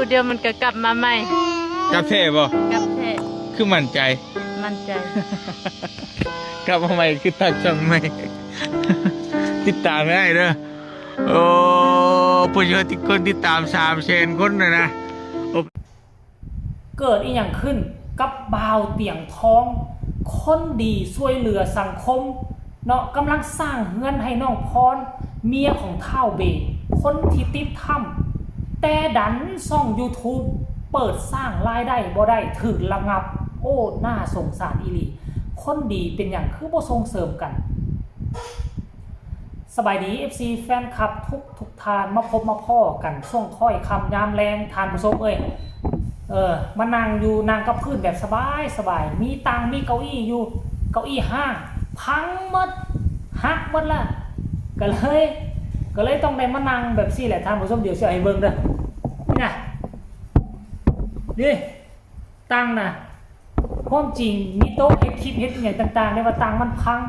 เดียวมันก็กลับมาใหม่กลับเท่บ่กลับเท่คือมั่นใจกลับมาใหม่คือตัดช่องใหม่ติดตามได้เด้อโอ้ผู้ชมที่คนติดตาม300,000 คนนะเกิดอีหยังขึ้นกับบ่าวเตียงทองคนดีช่วยเหลือสังคมเนาะกำลังสร้างเฮือนให้น้องพรเมียของเฒ่าเบคนที่ติดถ้ำแต่ดันช่อง YouTube เปิดสร้างรายได้บ่ได้ถึกระงับโอ้น่าสงสารอีหลีคนดีเป็นอย่างคือบ่ส่งเสริมกันสบายดี FC แฟนคลับทุกทานมาพบมาพ่อกันช่วงค่อยคำยามแรงทานผู้ชมมานั่งอยู่นั่งกับพื้นแบบสบายมีตังมีเก้าอี้อยู่เก้าอี้ห้างพังหมดหักหมดละก็เลยต้องได้มานั่งแบบซี่แหละท่านผู้ชมเดี๋ยวจะให้เบิ่งเด้อนี่นะดิตังนะความจริงมีโต๊ะเฮ็ดคลิปเฮ็ดอย่างต่างๆได้ว่าตังมันพัง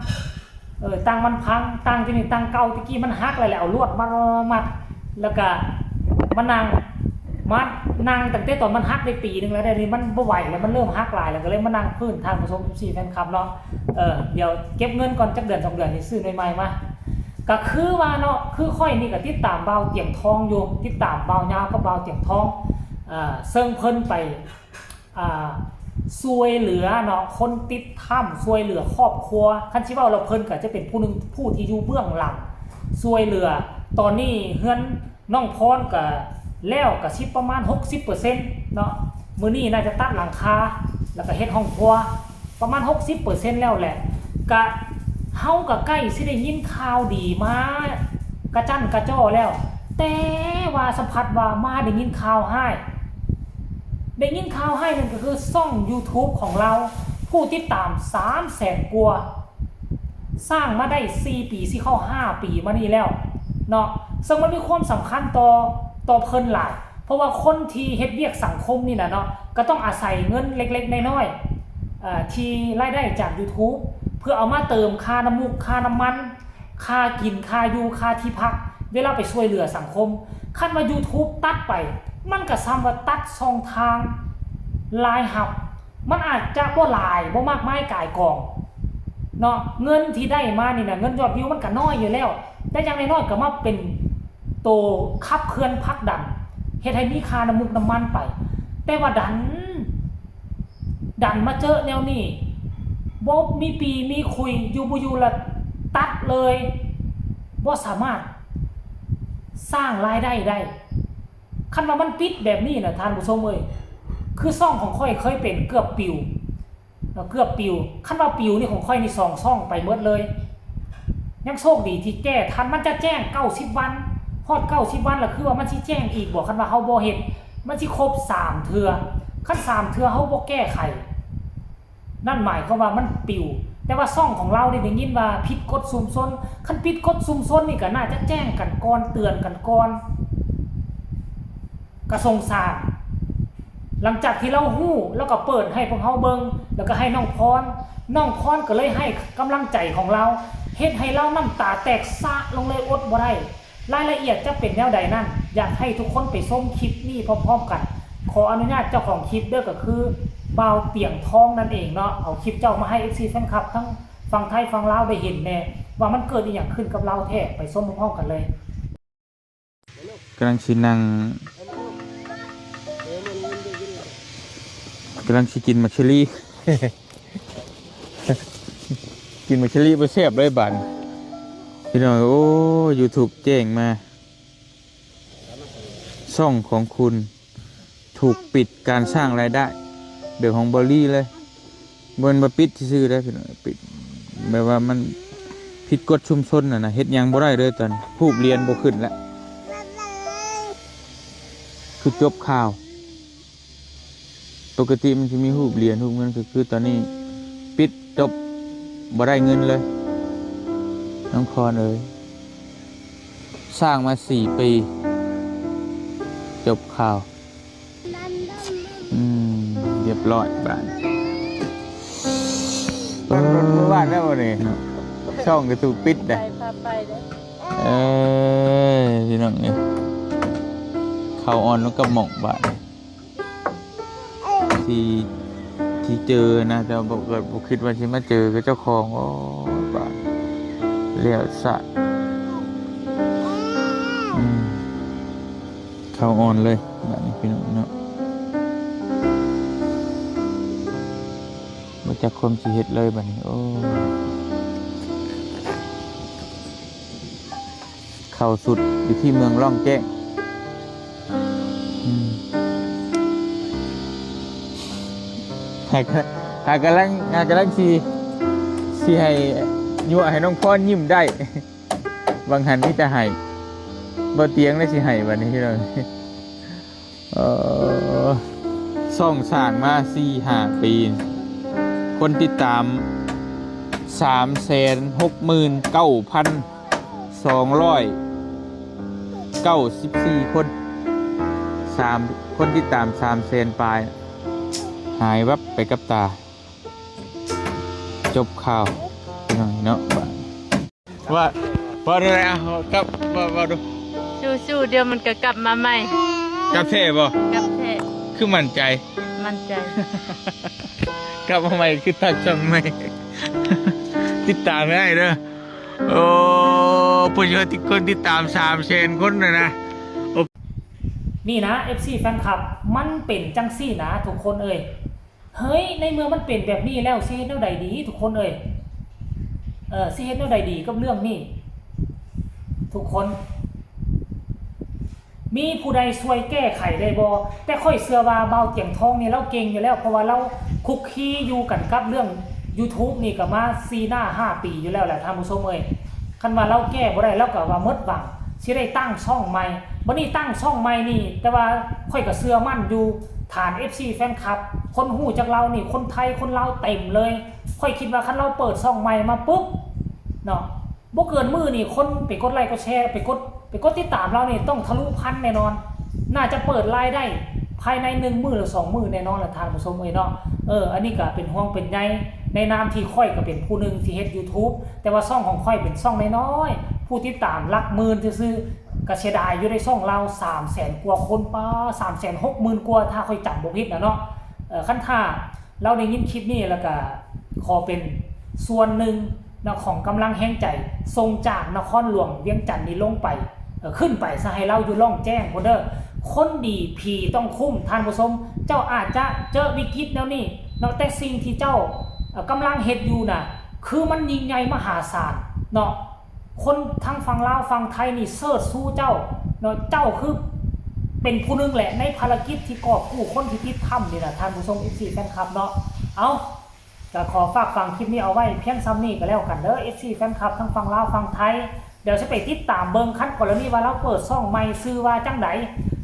ตังมันพังตังที่นี่ตังเก่าตะกี้มันหักอะไรแล้วเอาลวดมามัดแล้วก็มานั่งตั้งแต่ตอนมันฮักได้ปีนึงแล้วนี่มันบ่ไหวแล้วมันเริ่มฮักหลายแล้วก็เลยมานั่งพื้นทางผู้ชม4แฟนคลับเนาะเดี๋ยวเก็บเงินก่อนจักเดือน2เดือนนี่ซื้อใหม่ๆมาก็คือว่าเนาะคือค่อยนี่ก็ติดตามบ่าวเตียงทองอยู่ติดตามบ่าวยาวกับบ่าวเตียงทองเซิงเพิ่นไปช่วยเหลือเนาะคนติดถ้ำช่วยเหลือครอบครัวคันสิเว้าเราเพิ่นก็จะเป็นผู้ที่อยู่เบื้องหลังช่วยเหลือตอนนี้เฮือนน้องพรก็แล้วก็สิประมาณ 60% เนาะมื้อนี้น่าจะตัดหลังคาแล้วก็เฮ็ดห้องครัวประมาณ 60% แล้วแหละก็เฮาก็ใกล้สิได้ยินข่าวดีมากระจั่นกระจ้อแล้วแต่ว่าสัมผัสว่ามาได้ยินข่าวให้นั่นก็คือช่อง YouTube ของเราผู้ติดตาม 300,000 กว่าสร้างมาได้4ปีสิเข้า5ปีมานี่แล้วเนาะซึ่งมันมีความสำคัญต่อเพิ่นหลายเพราะว่าคนที่เฮ็ดเวียกสังคมนี่นะเนาะก็ต้องอาศัยเงินเล็กๆน้อยๆที่รายได้จาก YouTube เพื่อเอามาเติมค่าน้ำมูกค่าน้ำมันค่ากินค่าอยู่ค่าที่พักเวลาไปช่วยเหลือสังคมคันว่า YouTube ตัดไปมันก็ซ้ำว่าตัดช่องทางรายหับมันอาจจะบ่หลายบ่มากมายก่ายกองเนาะเงินที่ได้มานี่นะเงินยอดวิวมันก็น้อยอยู่แล้วแต่อย่างน้อยๆก็มาเป็นโตขับเคลื่อนพักดันเฮ็ดให้มีค่าน้ำมูกน้ำมันไปแต่ว่าดันมาเจอแนวนี้บ่มีปีมีคุยอยู่บ่อยู่ละตัดเลยบ่สามารถสร้างรายได้ได้คันว่ามันปิดแบบนี้นะท่านผู้ชมคือซ่องของค่อยเคยเป็นเกือบปิวคันว่าปิวนี่ของค่อยนี่2ซ่องไปหมดเลยยังโชคดีที่แก้ทันมันจะแจ้ง90วันฮอด90วันแล้วคือว่ามันสิแจ้งอีกบ่คันว่าเฮาบ่เฮ็ดมันสิครบ3เทื่อคัน3เทื่อเฮาบ่แก้ไขนั่นหมายความว่ามันปิวแต่ว่าซ่องของเราได้ยินว่าผิดกฎชุมชนคันผิดกฎชุมชนนี่ก็น่าจะแจ้งกันก่อนเตือนกันก่อนกระทรวงสาธารณสุขหลังจากที่เราฮู้แล้วก็เปิดให้พวกเฮาเบิ่งแล้วก็ให้น้องพรก็เลยให้กำลังใจของเราเฮ็ดให้เราน้ำตาแตกซากลงเลยอดบ่ได้รายละเอียดจะเป็นแนวใดนั่นอยากให้ทุกคนไปชมคลิปนี้พร้อมๆกันขออนุญาตเจ้าของคลิปเด้อก็คือบ่าวเตียงทองนั่นเองเนาะเอาคลิปเจ้ามาให้ FC แฟนคลับทั้งฝั่งไทยฝั่งลาวได้เห็นแน่ว่ามันเกิดอีหยังขึ้นกับเราแท้ไปชมพร้อมๆกันเลยกำลังสินั่งกำลังสิกินมัชลี่ กินมัชลี่บ่แซ่บเลยบัดพี่น้องโอ้ YouTube แจ้งมาช่องของคุณถูกปิดการสร้างรายได้เดือของบอลลี่เลยบนมาปิดซื่อได้พี่น้องปิดแบบว่ามันผิดกฎชุมชนนะเฮ็ดยังบ่ได้เลยตอนผู้เรียนบ่ขึ้นแล้วคือจบข่าวปกติมันจะมีรูปเหรียญรูปเงินคือตอนนี้ปิดจบบ่ได้เงินเลยน้องคอนสร้างมา4 ปีจบข่าวเรียบร้อยบ้านบ้านแล้วนี่ช่องก็ถูกปิดได้พี่น้องนี่ข่าวอ่อนแล้วก็หมกบ้าน ที่เจอนะแต่บอกเกิดบ่คิดว่าสิมาเจอกับเจ้าของโอ้ยบาดเลี้ยวสะเข้าอ่อนเลยแบบนี้พี่น้องเนาะมาจากความสิเฮ็ดเลยแบบนี้โอ้เข้าสุดอยู่ที่เมืองร่องแจ้งหากำลังสิให้ยั่วให้น้องพ่อยิ้มได้ บางหันนี่จะให้บ่เตียงได้สิให้บัดนี้พี่น้องส่องสร้างมา4-5 ปีคนติดตาม 369,294 คนคนติดตาม300,000ปลายหายวับไปกับตาจบข่าวพี่น้องเนาะว่าอะไรอ่ะกับว่าดู สู้ๆเดี๋ยวมันก็กลับมาใหม่ กับเท่บ่ กลับแท้ คือมั่นใจ มั่นใจ กลับมาใหม่คือตัดช่องใหม่ ติดตามได้เด้อโอ้ผู้ชมที่คนติดตาม300,000 คนนะ นี่นะ FC แฟนคลับมันเป็นจังซี่นะทุกคนเอ่ยเฮ้ยในเมื่อมันเป็นแบบนี้แล้วสิเฮ็ดแนวใดดีทุกคนเอ่ยสิเฮ็ดแนวใดดีกับเรื่องนี้ทุกคนมีผู้ใดช่วยแก้ไขได้บ่แต่ค่อยเชื่อว่าเบาเตียงทองนี่เราเก่งอยู่แล้วเพราะว่าเราคุกคีอยู่กันกับเรื่อง YouTube นี่ก็มา4-5 ปีอยู่แล้วแหละท่านผู้ชมเอ้ยคันว่าเราแก้บ่ได้เราก็ว่าหมดหวังสิได้ตั้งช่องใหม่บ่นี่ตั้งช่องใหม่นี่แต่ว่าค่อยก็เชื่อมั่นอยู่ฐาน FC แฟนคลับคนฮู้จักเรานี่คนไทยคนลาวเต็มเลยค่อยคิดว่าคันเราเปิดช่องใหม่มาปุ๊บเนาะบ่เกินมื้อนี่คนไปกดไลค์กดแชร์ไปกดติดตามเรานี่ต้องทะลุพันแน่นอนน่าจะเปิดรายได้ภายใน1มื้อหรือ2มื้อแน่นอนล่ะท่านผู้ชมเอ้ยเนาะอันนี้ก็เป็นห่วงเป็นใยในนามที่ค่อยก็เป็นผู้หนึ่งที่เฮ็ด YouTube แต่ว่าช่องของค่อยเป็นช่องน้อยๆผู้ติดตามหลักหมื่นซื่อๆก็เสียดายอยู่ในช่องเรา 300,000 กว่าคนป้า 360,000 กว่าถ้าค่อยจำบ่ผิดนะเนาะคันถ้าเราได้ยินคลิปนี้แล้วก็ขอเป็นส่วนหนึ่งนะของกำลังแห่งใจส่งจากนครหลวงเวียงจันทน์นี้ลงไปขึ้นไปซะให้เราอยู่ล่องแจ้งพุ่นเด้อคนดีผีต้องคุ้มท่านผู้ชมเจ้าอาจจะเจอวิกฤตแล้วนี่เนาะแต่สิ่งที่เจ้ากำลังเฮ็ดอยู่น่ะคือมันยิ่งใหญ่มหาศาลเนาะคนทั้งฝั่งลาวฝั่งไทยนี่เสิร์ชสู้เจ้าเนาะเจ้าคือเป็นผู้นึงแหละในภารกิจที่กอบกู้คนที่ติดถ้ำนี่นะท่านผู้ชม FC แฟนคลับเนาะเอาก็ขอฝากฟังคลิปนี้เอาไว้เพียงซ้ำนี้ก็แล้วกันเด้อ FC แฟนคลับทั้งฝั่งลาวฝั่งไทยเดี๋ยวจะไปติดตามเบิ่งคันกรณีว่าเราเปิดช่องใหม่ชื่อว่าจังได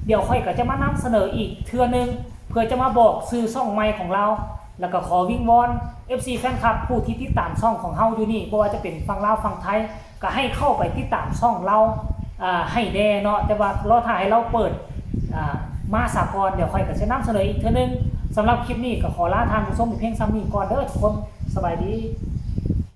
เดี๋ยวค่อยก็จะมานำเสนออีกเทื่อนึงเพื่อจะมาบอกชื่อช่องใหม่ของเราแล้วก็ขอวิงวอน FC แฟนคลับผู้ที่ติดตามช่องของเฮาอยู่นี่บ่ว่าจะเป็นฝั่งลาวฝั่งไทยก็ให้เข้าไปติดตามช่องเราให้แน่เนาะแต่ว่ารอถ่ายให้เราเปิดมาสากลเดี๋ยวค่อยก็จะนำเสนออีกเทื่อนึงสำหรับคลิปนี้ก็ขอลาท่านผู้ชมไปเพียงซ้ำนี้ก่อนเด้อทุกคนสบายดี